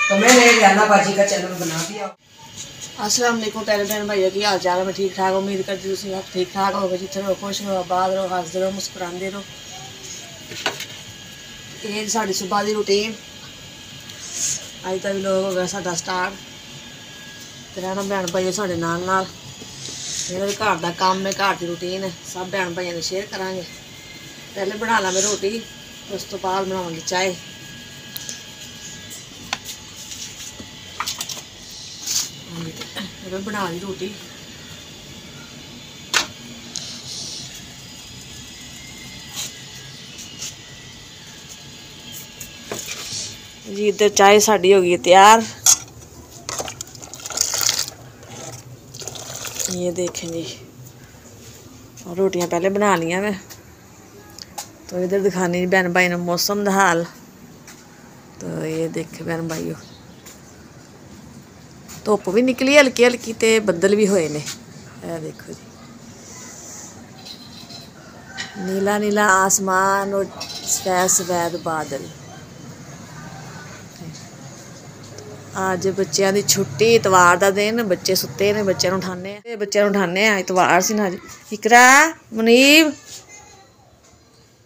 तो मैंने रियाना बाजी का चैनल बना दिया। अस्सलाम वालेकुम प्यारे बहन भाइयों की हाल चाल। मैं ठीक ठाक उम्मीद करती हूँ आप ठीक ठाक हो, जिथे रहो खुश रहो, आबाद रहो, हंसते रहो, मुस्कुराते रहो। ये साड़ी सुबह की रूटीन अज तक लोग हो गया साडा स्टार्ट। तो रहना भैन भाइयों साढ़े नाल नाल। मेरे घर का काम है, घर की रूटीन है, सब भैन भाइयों ने शेयर करांगे। पहले बना ला मैं रोटी, उस तो बाद बनावांगी चाय। मैं बना ली रोटी। जी इधर चाय साड़ी हो गई तैयार। ये देखें जी, और रोटियां पहले बना लिया मैं। तो इधर दिखानी बहन भाई ने मौसम का हाल। तो ये देखे बहन भाइयों, धुप भी निकली हल्की हल्की, ते बदल भी होए ने। देखो जी, नीला नीला आसमान और सफेद सफेद बादल। अज बच्चों की छुट्टी, इतवार का दिन, बच्चे सुते ने, बच्चों उठाने इतवार से ना। इकरा मुनीब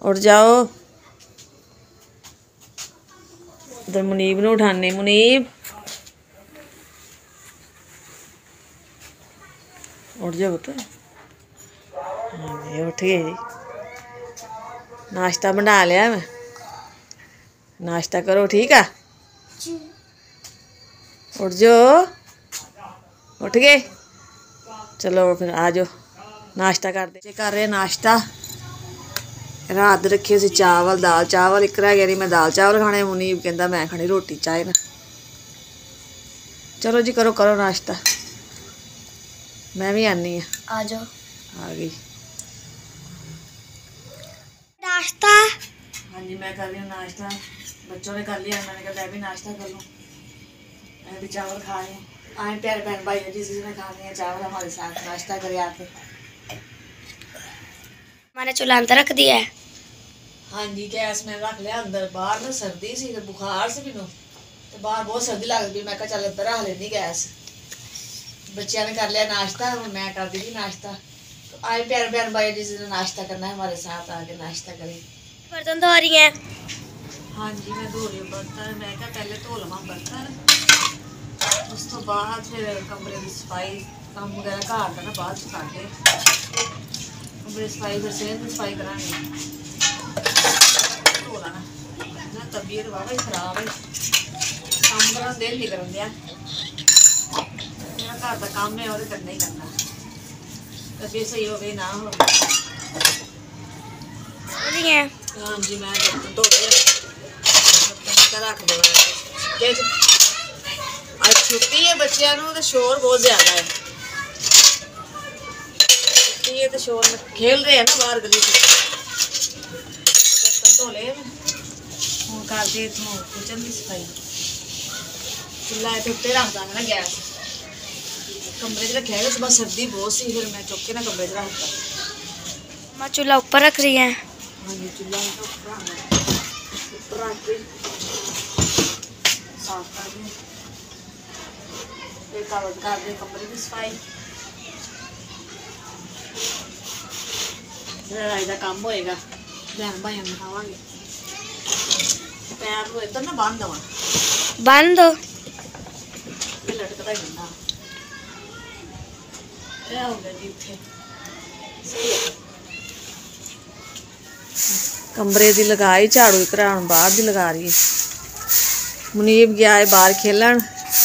उठ जाओ, उधर मुनीब ने उठाने। मुनीब उठ जाओ पुत्त। हाँ जी उठ गए जी। नाश्ता बना लिया मैं, नाश्ता करो ठीक है। उठ जाओ, उठ गए। चलो फिर आ जाओ नाश्ता कर रहे नाश्ता। रात रखे सी चावल, दाल चावल। एक रह गया नहीं, मैं दाल चावल खाने, मुनीब कहता मैं खानी रोटी चाय ना। चलो जी करो करो नाश्ता। मैं भी आनी है, आ जाओ। आ गई नाश्ता। हाँ जी मैं कर रही हूँ नाश्ता। बच्चों ने कर लिया, मैंने कहा मैं भी नाश्ता कर लूँ। मैं भी चावल खा रही हूँ। आए प्यारे बहन भाई जिसने खाने हैं चावल हमारे साथ नाश्ता करे आके। मैंने चूल्हा अंदर रख दिया है। हाँ जी गैस में रख लिया अंदर। बाहर ना सर्दी सी, बुखार से मैनू तो बाहर बहुत सर्दी लगती। मैं चल अंदर रख लेनी गैस। बच्चों ने कर लिया नाश्ता, हूँ मैं कर दी नाश्ता। तो आए प्यारे बहन भाई जिसने नाश्ता करना है हमारे साथ आके नाश्ता करें। बर्तन धो रही है। हाँ जी मैं धो रही हूँ बर्तन। मैं क्या पहले धो लवा बर्तन, उस तो बाद फिर कमरे की सफाई काम वगैरह घर का ना बाद करके कमरे सफाई, फिर सेहत की सफाई करांगे। धो लाना ना, तबीयत वावा ही खराब है, काम करना दिल नहीं करन दिया। मेरा घर का काम है और करना ही करना, तबीयत सही हो गई ना हो। हाँ जी मैं बर्तन धो लिया, बर्तन रख देना। आज छुट्टी है बच्चों को तो शोर बहुत ज्यादा है। छुट्टी है तो शोर में खेल रहे हैं ना बाहर गली से। बर्तन धो ले हूँ, कर दी किचन की सफाई। चूल्हा इतने उत्ते रख देंगे ना गैस, कमरे च रखे है। सुबह सर्दी बहुत सी, फिर मैं चुक के ना कमरे च रखता। मैं चूल्हा ऊपर रख रही है। हाँ जी चूल्हा ऊपर रख के साफ कर दें, फिर कागज कर दे कमरे की सफाई। लड़ाई का काम होएगा, बहन भाइयों में खावांगे। पैर को इधर ना बांध दवा, बांध दो। लटकता ही ना हो गया जी। सही है, कमरे की लगाई झाड़ू, एक बाहर भी लगा रही है। मुनीब गया है बाहर खेलन,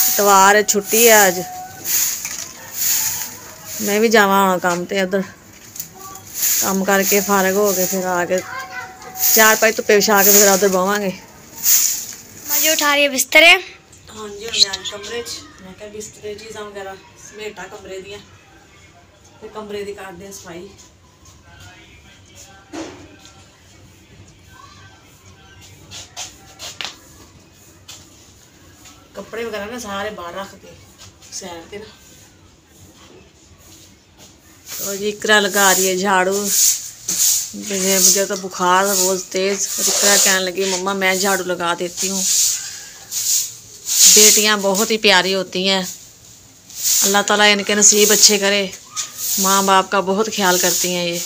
इतवार है छुट्टी है अज। मैं भी जावा होना काम ते उधर, काम करके फारग हो के फिर आके चार पाई धुप्पे बिछा के फिर उधर बवांगे। मजे उठा रही है बिस्तरे। हाँ जी हम आज कमरे मैं क्या बिस्तरे चीज़ा वगैरह समेटा कमरे दियाँ, फिर कमरे की करते सफाई। कपड़े वगैरह ना सारे बाहर रख के सैर के ना। तो जी इकरा लगा रही है झाड़ू। मुझे तो बुखार बहुत तेज। इकरा कहने लगी मम्मा मैं झाड़ू लगा देती हूँ। बेटियां बहुत ही प्यारी होती हैं। अल्लाह ताला इनके नसीब अच्छे करे। माँ बाप का बहुत ख्याल करती हैं ये।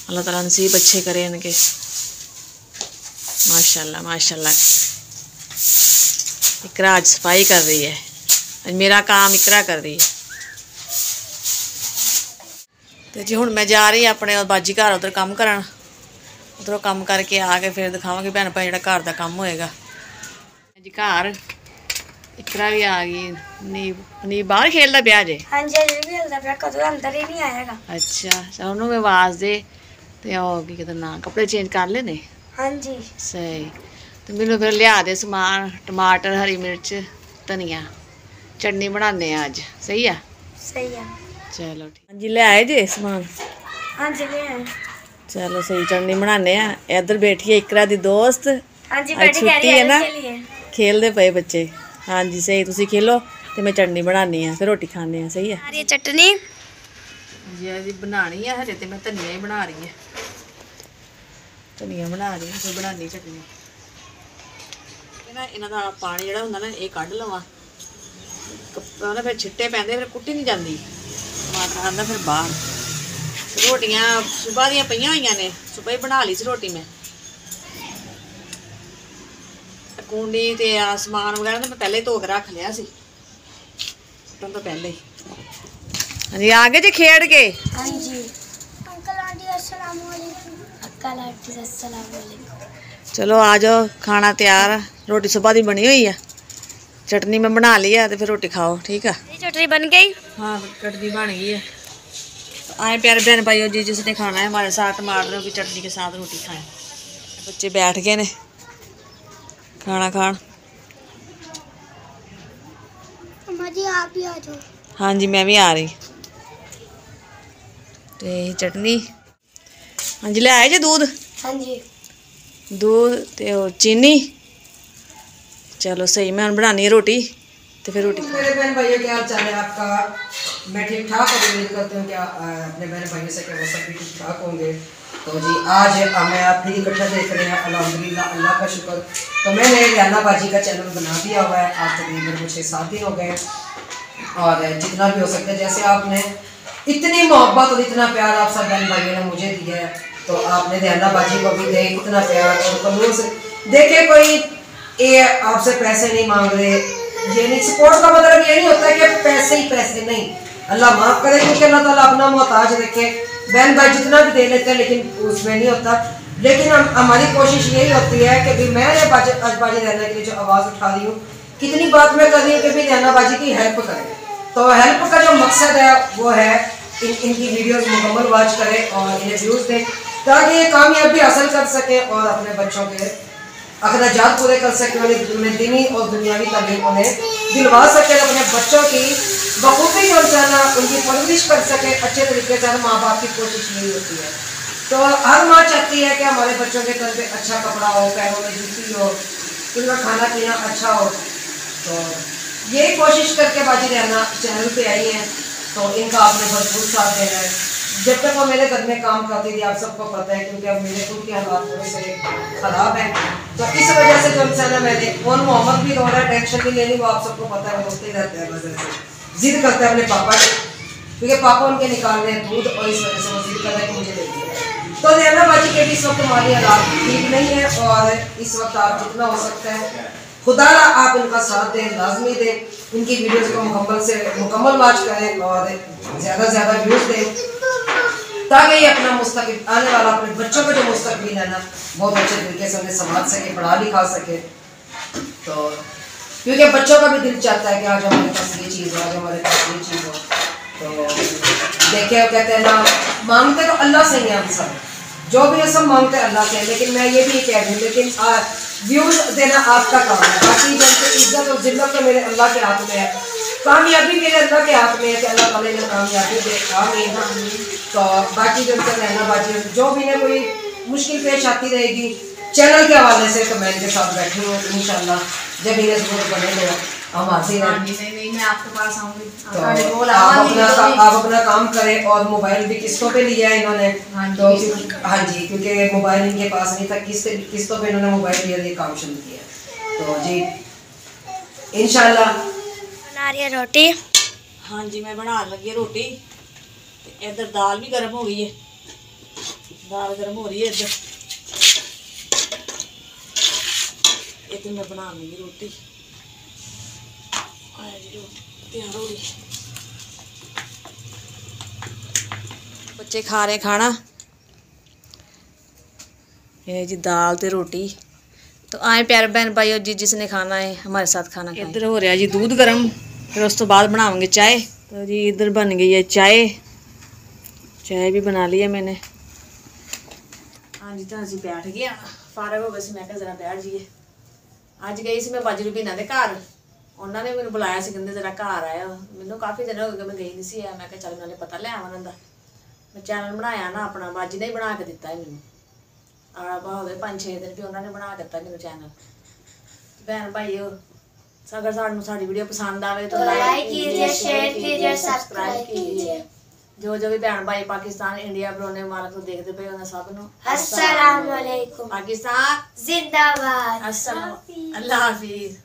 अल्लाह ताला नसीब अच्छे करे इनके। माशाल्लाह माशाल्लाह। इकरा आज सफाई कर रही है। आज मेरा काम इकरा कर रही है। तो जी हुण मैं जा रही अपने बाजी घर उधर काम करन। उधरों काम करके आके फिर दिखावांगी भैन भाई जिहड़ा घर दा काम होएगा जी। घर इकरा भी आ गई। नीब बाहर खेलदा पिया जे। हाँ जी अजे भी खेलता पिया, कदों अंदर ही नहीं आएगा। अच्छा चल उन्होंने मैं आवाज़ दे ते आओगी किधर ना कपड़े चेंज कर लेने। हाँ जी सही। तो मैनू फिर लिया दे समान टमाटर हरी मिर्च धनिया चटनी बनाने अज। सही है सही है। चलो ठीक। हाँ जी ले आए जे समान। हाँ जी ले आए। चलो सही चटनी बनाने आ। इधर बैठी है इकरा दी दोस्त। हाँ जी आज बैठी छुट्टी है ना खेलिए। खेलते पे बच्चे। हाँ जी सही तुसी खेलो तो मैं चटनी बनानी है फिर रोटी खाने हैं। सही है। ये चटनी जी जी बनानी है हजे तो मैं धनिया ही बना रही है। धनिया बना रही है फिर बनानी चटनी। इन्हां दा पानी जिहड़ा हुंदा ना ये कढ लवां ना फिर छिट्टे पैंदे फिर कुट्टी नहीं जाती। टमाटर आंदा फिर बाहर। रोटियां सुबह दियां पईयां होईयां ने सुबह ही बना ली सी रोटी मैं। कूंडी ते समान वगैरह तो मैं पहले ही धो के रख लिया सी सुटन तो पहले ही। हाँ जी आ गए जी खेड़ के। हाँ जी अंकल आंटी अस्सलाम वालेकुम। अंकल आंटी अस्सलाम वालेकुम। चलो आ जाओ खाना तैयार। रोटी सुबह की बनी हुई है। चटनी मैं बना ली है तो फिर रोटी खाओ। ठीक है ये चटनी बन गई। हाँ चटनी बन गई है। तो आए प्यारे बहन भाइयों जी जिसने खाना है हमारे साथ टमाटरों की चटनी के साथ रोटी खाएं। बच्चे बैठ गए ने खाना खान। अम्मा जी आप भी आ जाओ। हाँ जी मैं भी आ रही। तो चटनी। हाँ जी ले आए जी दूध। हाँ जी दूध ते चीनी। चलो सही मैं हम बनानी है रोटी तो फिर रोटी। मेरे बहन भाइयों क्या हाल चाल है आपका। मैं ठीक ठाक हूँ। उम्मीद करती हूँ क्या अपने बहन भाइयों से क्या वो सब भी ठीक ठाक होंगे। तो जी आज हमें आप फिर इकट्ठा देख रहे हैं। अल्हम्दुलिल्लाह अल्लाह का शुक्र। तो मैंने रियाना बाजी का चैनल बना दिया हुआ है। आज तकरीबन मुझे 7 दिन हो गए और जितना भी हो सकता है जैसे आपने इतनी मोहब्बत और इतना प्यार आप सब बहन भाइयों ने मुझे दिया है तो आपने रियाना बाजी को भी दे इतना प्यार और खलूस देखे। कोई ये आपसे पैसे नहीं मांग रहे। ये नहीं सपोर्ट का मतलब ये नहीं होता कि पैसे ही पैसे नहीं। अल्लाह माफ़ करे क्योंकि अल्लाह ताला अपना मोहताज देखे। बहन भाई जितना भी दे लेते हैं लेकिन उसमें नहीं होता। लेकिन हमारी कोशिश यही होती है कि भी मैं अजबाजी रहने के लिए जो आवाज़ उठा रही हूँ कितनी बात मैं कर रही हूँ कि भी रियानाबाजी की हेल्प करें। तो हेल्प का जो मकसद है वो है इनकी वीडियोस मुकम्मल वॉच करें और इन्हें व्यूज़ दें ताकि ये कामयाबी हासिल कर सकें और अपने बच्चों के अखराजात पूरे कर सकें। उन्हें दीनी और दुनियावी तालीम उन्हें दिलवा सकें। अपने बच्चों की बखूबी जो है उनकी परवरिश कर सकें अच्छे तरीके से। हर माँ बाप की कोशिश यही होती है। तो हर माँ चाहती है कि हमारे बच्चों के घर पे अच्छा कपड़ा हो, पैरों में जूती हो, उनका खाना पीना अच्छा हो। तो यही कोशिश करके बाजी रहना चैनल पे आई हैं तो इनका आपने भरपूर साथ देना है। जब तक वो मेरे घर में काम करती थी आप सबको पता है क्योंकि अब मेरे खुद के हालात थोड़े से ख़राब हैं तो इस वजह से जो है ना मैंने कौन मोहम्मद भी रो रहा है टेंशन भी लेनी वो आप सबको पता है। वो रोते रहते हैं वजह से जिद करते हैं अपने पापा से क्योंकि पापा उनके निकाल रहे हैं दूध और इस वजह से वो जिद कर रहे हैं कि मुझे दे दिया। तो रियानाबाजी के भी इस वक्त हमारी हालात ठीक नहीं है और इस वक्त आप जितना हो सकता है खुदा आप इनका साथ दें लाजमी दें। इनकी वीडियोस को मुकम्मल वॉच करें और ज़्यादा से ज़्यादा व्यूज़ दें ताकि ये अपना मुस्तक़बिल आने वाला अपने बच्चों का जो मुस्तक़बिल है ना बहुत अच्छे तरीके से उन्हें समझ सके पढ़ा लिखा सके। तो क्योंकि बच्चों का भी दिल चाहता है कि आज हमारे पास ये चीज़ हो, आज हमारे पास ये चीज़ हो। तो देखिए कहते हैं ना मांगते तो अल्लाह से ही हम सब जो भी है सब मांगते हैं अल्लाह से। लेकिन मैं ये भी कह रही हूँ लेकिन व्यूज़ देना आपका काम है। बाकी जनते इज्जत और जिल्लत तो मेरे अल्लाह के हाथ में है। कामयाबी मेरे अल्लाह के हाथ में है कि अल्लाह ताला ने कामयाबी दे। आमीन। तो बाकी जो रियानाबाजी जो भी ने कोई मुश्किल पेश आती रहेगी चैनल के हवाले से तो मैं इनके साथ बैठी हूँ इंशाल्लाह जब इन्हें ज़रूरत बने तो हम हाजिर हैं। नहीं मैं आपके पास आऊँगी तो आप अपना काम करें और मोबाइल भी किस्तों पे लिया है इन्होंने। तो हाँ जी क्योंकि मोबाइल इनके पास नहीं था किस्तों पे इन्होंने मोबाइल लिया ये काम शुरू किया। तो जी इंशाल्लाह। बना रही है रोटी। हाँ जी, मैं बना लगी रोटी। इधर दाल भी गर्म हो गई है, दाल गर्म हो रही है इधर। इधर मैं बना लगी रोटी। तैयार हो गई। बच्चे खा रहे खाना। ये जी दाल ते रोटी। तो आए प्यारे बहन भाइयों जी, जिसने खाना है हमारे साथ खाना खाए। इधर हो रहा जी दूध गर्म, फिर उस तो बाद बनाएंगे चाय। तो जी इधर बन गई है चाय, चाय भी बना ली है मैंने। हाँ जी, तो अभी बैठ गया, फारग हो गए सी। मैं जरा बैठ जाइए। अज गई सी मैं बाजू भीना के घर, उन्होंने मैंने बुलाया सी, कहते जरा घर आया। मैनू काफ़ी दिन हो गए मैं गई नहीं सी। मैं चल मैंने पता लिया उन्होंने। मैं चैनल बनाया ना अपना, बाजी ने ही बना के दिता है मैनू। हो गए 5-6 दिन भी उन्होंने बना दिता मैनू चैनल। भैन भाई अगर साड़ी वीडियो पसंद आवे तो लाइक कीजिए, शेयर कीजिए, सब्सक्राइब कीजिए। जो जो भी भैन भाई पाकिस्तान इंडिया बरोने वाले को देखते पे उन्हें सब नु अस्सलाम वालेकुम। पाकिस्तान जिंदाबाद। अस्सलाम, अल्लाह हाफिज।